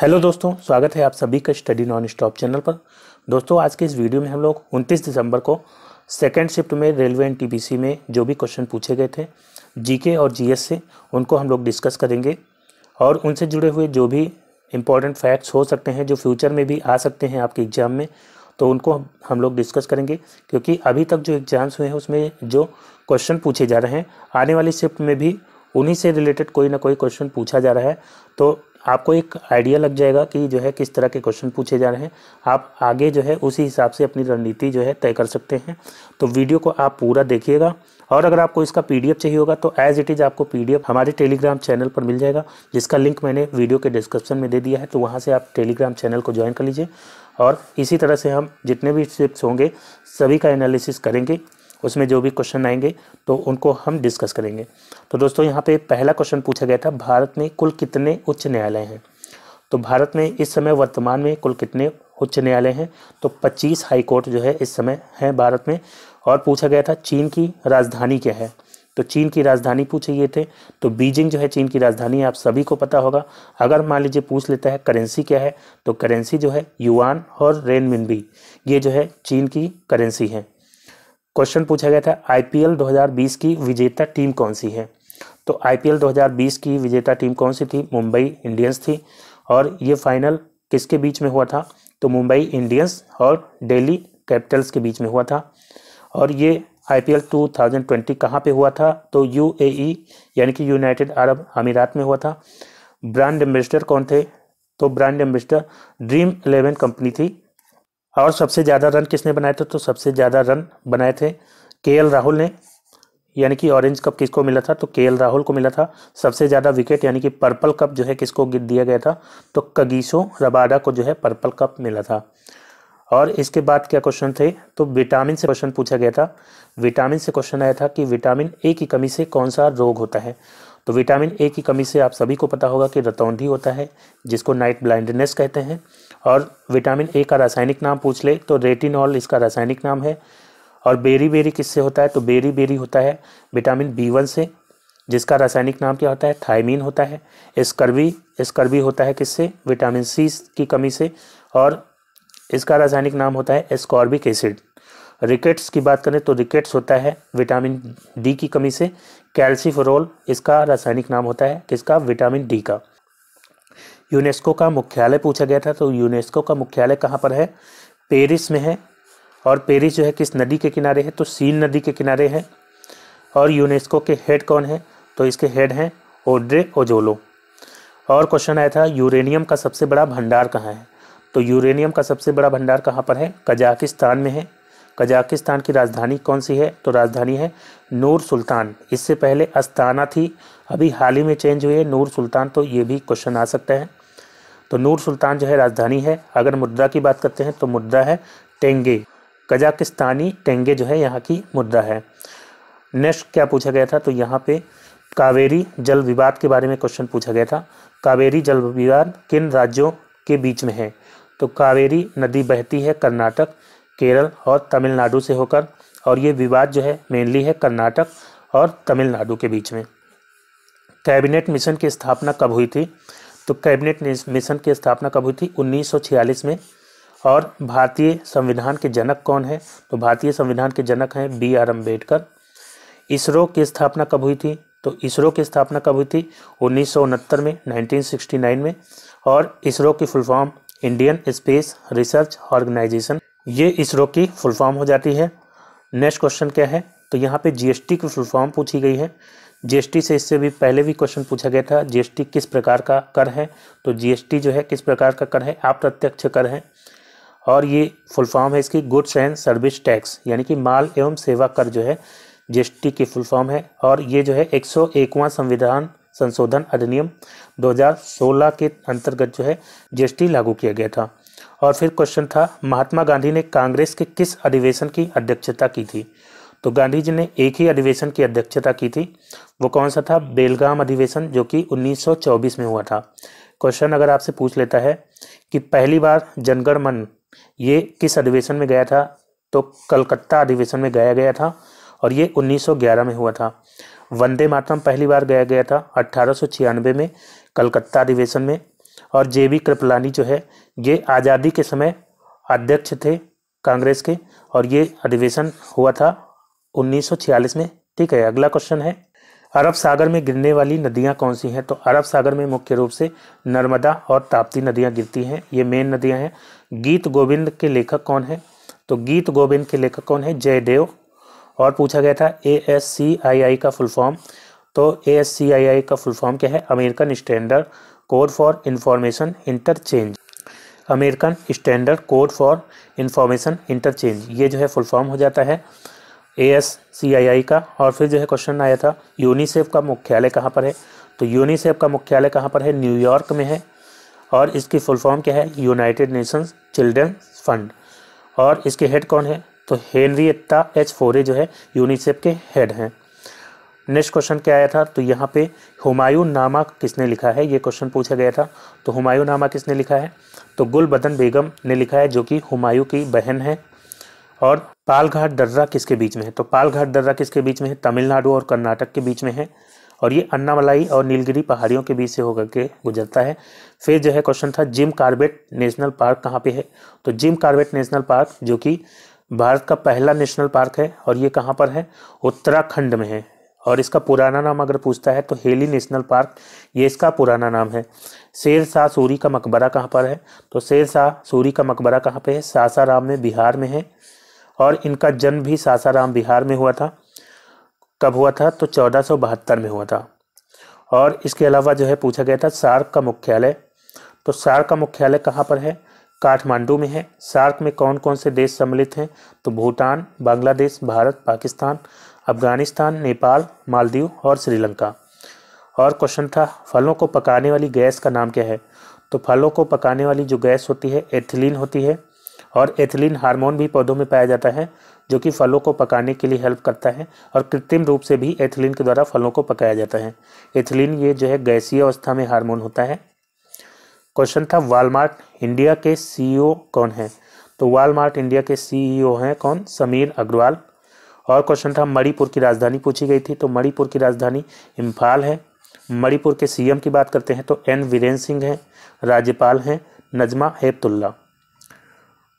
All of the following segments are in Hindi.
हेलो दोस्तों, स्वागत है आप सभी का स्टडी नॉन स्टॉप चैनल पर। दोस्तों, आज के इस वीडियो में हम लोग 29 दिसंबर को सेकेंड शिफ्ट में रेलवे एनटीपीसी में जो भी क्वेश्चन पूछे गए थे जीके और जीएस से, उनको हम लोग डिस्कस करेंगे और उनसे जुड़े हुए जो भी इम्पोर्टेंट फैक्ट्स हो सकते हैं जो फ्यूचर में भी आ सकते हैं आपके एग्ज़ाम में, तो उनको हम लोग डिस्कस करेंगे। क्योंकि अभी तक जो एग्ज़ाम्स हुए हैं उसमें जो क्वेश्चन पूछे जा रहे हैं, आने वाली शिफ्ट में भी उन्हीं से रिलेटेड कोई ना कोई क्वेश्चन पूछा जा रहा है। तो आपको एक आइडिया लग जाएगा कि जो है किस तरह के क्वेश्चन पूछे जा रहे हैं। आप आगे जो है उसी हिसाब से अपनी रणनीति जो है तय कर सकते हैं। तो वीडियो को आप पूरा देखिएगा और अगर आपको इसका पीडीएफ चाहिए होगा तो एज इट इज़ आपको पीडीएफ हमारे टेलीग्राम चैनल पर मिल जाएगा, जिसका लिंक मैंने वीडियो के डिस्क्रिप्शन में दे दिया है। तो वहाँ से आप टेलीग्राम चैनल को ज्वाइन कर लीजिए और इसी तरह से हम जितने भी शिफ्ट्स होंगे सभी का एनालिसिस करेंगे। उसमें जो भी क्वेश्चन आएंगे तो उनको हम डिस्कस करेंगे। तो दोस्तों, यहाँ पे पहला क्वेश्चन पूछा गया था, भारत में कुल कितने उच्च न्यायालय हैं। तो भारत में इस समय वर्तमान में कुल कितने उच्च न्यायालय हैं, तो 25 हाई कोर्ट जो है इस समय है भारत में। और पूछा गया था चीन की राजधानी क्या है, तो चीन की राजधानी पूछे गए थे। तो बीजिंग जो है चीन की राजधानी है, आप सभी को पता होगा। अगर मान लीजिए पूछ लेता है करेंसी क्या है, तो करेंसी जो है युआन और रेनमिनबी, ये जो है चीन की करेंसी है। क्वेश्चन पूछा गया था आईपीएल 2020 की विजेता टीम कौन सी है। तो आईपीएल 2020 की विजेता टीम कौन सी थी, मुंबई इंडियंस थी। और ये फाइनल किसके बीच में हुआ था, तो मुंबई इंडियंस और दिल्ली कैपिटल्स के बीच में हुआ था। और ये आईपीएल 2020 कहाँ पे हुआ था, तो यूएई यानी कि यूनाइटेड अरब अमीरात में हुआ था। ब्रांड एम्बेसडर कौन थे, तो ब्रांड एम्बेसडर ड्रीम 11 कंपनी थी। और सबसे ज़्यादा रन किसने बनाए थे, तो सबसे ज़्यादा रन बनाए थे केएल राहुल ने। यानी कि ऑरेंज कप किसको मिला था, तो केएल राहुल को मिला था। सबसे ज़्यादा विकेट यानी कि पर्पल कप जो है किसको दिया गया था, तो कगिसो रबाडा को जो है पर्पल कप मिला था। और इसके बाद क्या क्वेश्चन थे, तो विटामिन से क्वेश्चन पूछा गया था। विटामिन से क्वेश्चन आया था कि विटामिन ए की कमी से कौन सा रोग होता है। तो विटामिन ए की कमी से आप सभी को पता होगा कि रतौंधी होता है, जिसको नाइट ब्लाइंडनेस कहते हैं। और विटामिन ए का रासायनिक नाम पूछ ले तो रेटिनॉल इसका रासायनिक नाम है। और बेरी बेरी किससे होता है, तो बेरी बेरी होता है विटामिन B1 से, जिसका रासायनिक नाम क्या होता है, थायमीन होता है। स्कर्वी होता है किससे, विटामिन सी की कमी से, और इसका रासायनिक नाम होता है एस्कॉर्बिक एसिड। रिकेट्स की बात करें तो रिकेट्स होता है विटामिन डी की कमी से। कैल्सीफेरोल इसका रासायनिक नाम होता है किसका, विटामिन डी का। यूनेस्को का मुख्यालय पूछा गया था, तो यूनेस्को का मुख्यालय कहाँ पर है, पेरिस में है। और पेरिस जो है किस नदी के किनारे है, तो सीन नदी के किनारे है। और यूनेस्को के हेड कौन है, तो इसके हेड हैं ओड्रे ओजोलो। और क्वेश्चन आया था यूरेनियम का सबसे बड़ा भंडार कहाँ है, तो यूरेनियम का सबसे बड़ा भंडार कहाँ पर है, कजाकिस्तान में है। कजाकिस्तान की राजधानी कौन सी है, तो राजधानी है नूर सुल्तान। इससे पहले अस्ताना थी, अभी हाल ही में चेंज हुई है नूर सुल्तान। तो ये भी क्वेश्चन आ सकता है। तो नूर सुल्तान जो है राजधानी है। अगर मुद्रा की बात करते हैं तो मुद्रा है टेंगे, कजाकिस्तानी टेंगे जो है यहाँ की मुद्रा है। नेक्स्ट क्या पूछा गया था, तो यहाँ पे कावेरी जल विवाद के बारे में क्वेश्चन पूछा गया था। कावेरी जल विवाद किन राज्यों के बीच में है, तो कावेरी नदी बहती है कर्नाटक, केरल और तमिलनाडु से होकर। और ये विवाद जो है मेनली है कर्नाटक और तमिलनाडु के बीच में। कैबिनेट मिशन की स्थापना कब हुई थी, तो कैबिनेट मिशन की स्थापना कब हुई थी, 1946 में। और भारतीय संविधान के जनक कौन है, तो भारतीय संविधान के जनक हैं BR अम्बेडकर। इसरो की स्थापना कब हुई थी, तो इसरो की स्थापना कब हुई थी, 1969 में, 1969 में। और इसरो की full form Indian space research organisation, ये इसरो की फुल फॉर्म हो जाती है। नेक्स्ट क्वेश्चन क्या है, तो यहाँ पे जीएसटी की फुल फॉर्म पूछी गई है। जीएसटी से इससे भी पहले भी क्वेश्चन पूछा गया था, जीएसटी किस प्रकार का कर है, तो जीएसटी जो है किस प्रकार का कर है, अप्रत्यक्ष कर है। और ये फुल फॉर्म है इसकी गुड्स एंड सर्विस टैक्स, यानी कि माल एवं सेवा कर जो है जीएसटी की फुल फॉर्म है। और ये जो है 101वां संविधान संशोधन अधिनियम 2016 के अंतर्गत जो है जीएसटी लागू किया गया था। और फिर क्वेश्चन था महात्मा गांधी ने कांग्रेस के किस अधिवेशन की अध्यक्षता की थी, तो गांधी जी ने एक ही अधिवेशन की अध्यक्षता की थी। वो कौन सा था, बेलगाम अधिवेशन, जो कि 1924 में हुआ था। क्वेश्चन अगर आपसे पूछ लेता है कि पहली बार जनगण मन ये किस अधिवेशन में गया था, तो कलकत्ता अधिवेशन में गाया गया था और ये 1911 में हुआ था। वंदे मातरम पहली बार गाया गया था 1896 में कलकत्ता अधिवेशन में। और JB कृपलानी जो है ये आज़ादी के समय अध्यक्ष थे कांग्रेस के, और ये अधिवेशन हुआ था 1946 में। ठीक है, अगला क्वेश्चन है, अरब सागर में गिरने वाली नदियां कौन सी हैं? तो अरब सागर में मुख्य रूप से नर्मदा और ताप्ती नदियां गिरती हैं, ये मेन नदियां हैं। गीत गोविंद के लेखक कौन है? तो गीत गोविंद के लेखक कौन है? जयदेव। और पूछा गया था ASCII का फुल फॉर्म, तो ASCII का फुल फॉर्म क्या है? American standard code for information interchange. American standard code for information interchange, ये जो है फुल फॉर्म हो जाता है ASCII का। और फिर जो है क्वेश्चन आया था, यूनिसेफ का मुख्यालय कहाँ पर है? तो यूनिसेफ का मुख्यालय कहाँ पर है? न्यूयॉर्क में है। और इसकी फुल फॉर्म क्या है? United Nations children fund. और इसके हेड कौन है? तो हेनरिएट्टा H. फोरे जो है यूनिसेफ के हेड हैं। नेक्स्ट क्वेश्चन क्या आया था? तो यहाँ पे हुमायूं नामा किसने लिखा है, ये क्वेश्चन पूछा गया था। तो हुमायूं नामा किसने लिखा है? तो गुलबदन बेगम ने लिखा है, जो कि हुमायूं की बहन है। और पालघाट दर्रा किसके बीच में है? तो पालघाट दर्रा किसके बीच में है? तमिलनाडु और कर्नाटक के बीच में है, और ये अन्नामलाई और नीलगिरी पहाड़ियों के बीच से होकर के गुजरता है। फिर जो है क्वेश्चन था, जिम कॉर्बेट नेशनल पार्क कहाँ पे है? तो जिम कॉर्बेट नेशनल पार्क जो कि भारत का पहला नेशनल पार्क है, और ये कहाँ पर है? उत्तराखंड में है। और इसका पुराना नाम अगर पूछता है तो हेली नेशनल पार्क, ये इसका पुराना नाम है। शेर शाह सूरी का मकबरा कहाँ पर है? तो शेर शाह सूरी का मकबरा कहाँ पे है? सासाराम में, बिहार में है। और इनका जन्म भी सासाराम बिहार में हुआ था। कब हुआ था? तो 1472 में हुआ था। और इसके अलावा जो है पूछा गया था, सार्क का मुख्यालय। तो सार्क का मुख्यालय कहाँ पर है? काठमांडू में है। सार्क में कौन कौन से देश सम्मिलित हैं? तो भूटान, बांग्लादेश, भारत, पाकिस्तान, अफगानिस्तान, नेपाल, मालदीव और श्रीलंका। और क्वेश्चन था, फलों को पकाने वाली गैस का नाम क्या है? तो फलों को पकाने वाली जो गैस होती है एथिलीन होती है। और एथिलीन हार्मोन भी पौधों में पाया जाता है, जो कि फलों को पकाने के लिए हेल्प करता है। और कृत्रिम रूप से भी एथिलीन के द्वारा फलों को पकाया जाता है। एथिलीन ये जो है गैसीय अवस्था में हार्मोन होता है। क्वेश्चन था, वॉलमार्ट इंडिया के CEO कौन है? तो वॉलमार्ट इंडिया के CEO हैं कौन? समीर अग्रवाल। और क्वेश्चन था, मणिपुर की राजधानी पूछी गई थी। तो मणिपुर की राजधानी इम्फाल है। मणिपुर के CM की बात करते हैं तो N वीरेंद्र सिंह हैं, राज्यपाल हैं नजमा हेपतुल्ला।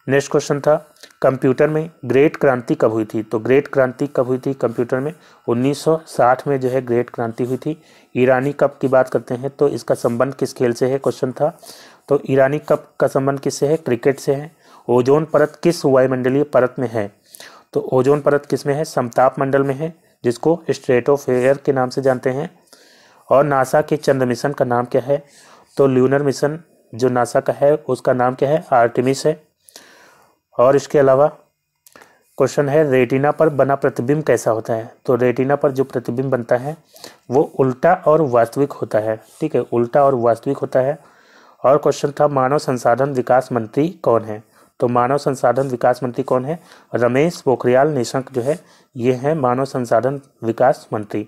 नेक्स्ट क्वेश्चन था, कंप्यूटर में ग्रेट क्रांति कब हुई थी? तो ग्रेट क्रांति कब हुई थी कंप्यूटर में? 1960 में जो है ग्रेट क्रांति हुई थी। ईरानी कप की बात करते हैं तो इसका संबंध किस खेल से है? क्वेश्चन था। तो ईरानी कप का संबंध किससे है? क्रिकेट से है। ओजोन परत किस वायुमंडलीय परत में है? तो ओजोन परत किस में है? समताप मंडल में है, जिसको स्ट्रेटोस्फेयर के नाम से जानते हैं। और नासा के चंद्र मिशन का नाम क्या है? तो ल्यूनर मिशन जो नासा का है उसका नाम क्या है? आर्टेमिस है। और इसके अलावा क्वेश्चन है, रेटिना पर बना प्रतिबिंब कैसा होता है? तो रेटिना पर जो प्रतिबिंब बनता है वो उल्टा और वास्तविक होता है। ठीक है, उल्टा और वास्तविक होता है। और क्वेश्चन था, मानव संसाधन विकास मंत्री कौन है? तो मानव संसाधन विकास मंत्री कौन है? रमेश पोखरियाल निशंक जो है ये है मानव संसाधन विकास मंत्री।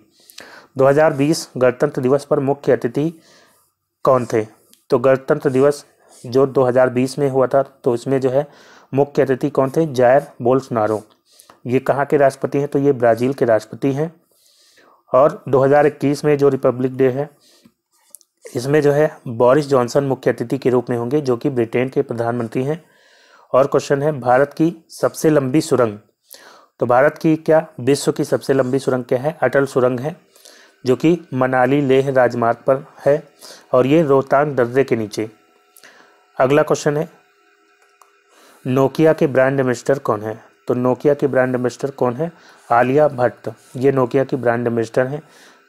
2020 गणतंत्र दिवस पर मुख्य अतिथि कौन थे? तो गणतंत्र दिवस जो 2020 में हुआ था तो इसमें जो है मुख्य अतिथि कौन थे? Jair Bolsonaro. ये कहाँ के राष्ट्रपति हैं? तो ये ब्राज़ील के राष्ट्रपति हैं। और 2021 में जो रिपब्लिक डे है इसमें जो है बोरिस जॉनसन मुख्य अतिथि के रूप में होंगे, जो कि ब्रिटेन के प्रधानमंत्री हैं। और क्वेश्चन है, भारत की सबसे लंबी सुरंग। तो भारत की क्या विश्व की सबसे लंबी सुरंग क्या है? अटल सुरंग है, जो कि मनाली लेह राजमार्ग पर है, और ये रोहतांग दर्रे के नीचे। अगला क्वेश्चन है, नोकिया के ब्रांड एम्बेसडर कौन है? तो नोकिया के ब्रांड एम्बेसडर कौन है? आलिया भट्ट, ये नोकिया की ब्रांड एम्बेसडर हैं।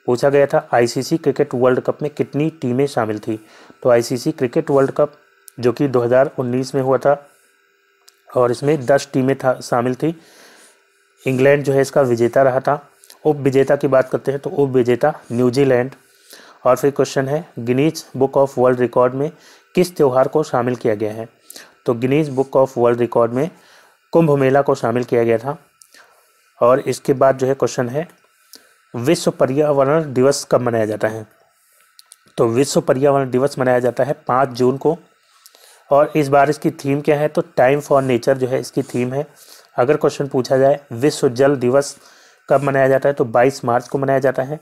पूछा गया था, ICC क्रिकेट वर्ल्ड कप में कितनी टीमें शामिल थी? तो ICC क्रिकेट वर्ल्ड कप जो कि 2019 में हुआ था और इसमें 10 टीमें शामिल थी। इंग्लैंड जो है इसका विजेता रहा था। उप विजेता की बात करते हैं तो उप विजेता न्यूजीलैंड। और फिर क्वेश्चन है, Guinness book of world record में किस त्यौहार को शामिल किया गया है? तो Guinness book of world record में कुंभ मेला को शामिल किया गया था। और इसके बाद जो है क्वेश्चन है, विश्व पर्यावरण दिवस कब मनाया जाता है? तो विश्व पर्यावरण दिवस मनाया जाता है 5 जून को। और इस बार इसकी थीम क्या है? तो टाइम फॉर नेचर जो है इसकी थीम है। अगर क्वेश्चन पूछा जाए विश्व जल दिवस कब मनाया जाता है? तो 22 मार्च को मनाया जाता है।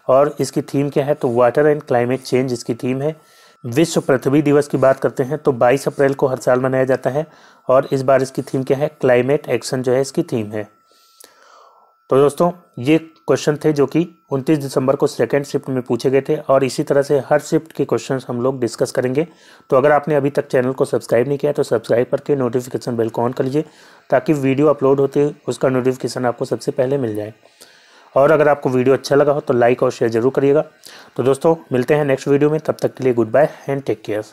और इसकी थीम क्या है? तो वाटर एंड क्लाइमेट चेंज इसकी थीम है। विश्व पृथ्वी दिवस की बात करते हैं तो 22 अप्रैल को हर साल मनाया जाता है और इस बार इसकी थीम क्या है, क्लाइमेट एक्शन जो है इसकी थीम है। तो दोस्तों ये क्वेश्चन थे जो कि 29 दिसंबर को सेकंड शिफ्ट में पूछे गए थे और इसी तरह से हर शिफ्ट के क्वेश्चंस हम लोग डिस्कस करेंगे। तो अगर आपने अभी तक चैनल को सब्सक्राइब नहीं किया तो सब्सक्राइब करके नोटिफिकेशन बेल को ऑन कर लीजिए ताकि वीडियो अपलोड होते उसका नोटिफिकेशन आपको सबसे पहले मिल जाए। और अगर आपको वीडियो अच्छा लगा हो तो लाइक और शेयर जरूर करिएगा। तो दोस्तों मिलते हैं नेक्स्ट वीडियो में, तब तक के लिए goodbye and take care.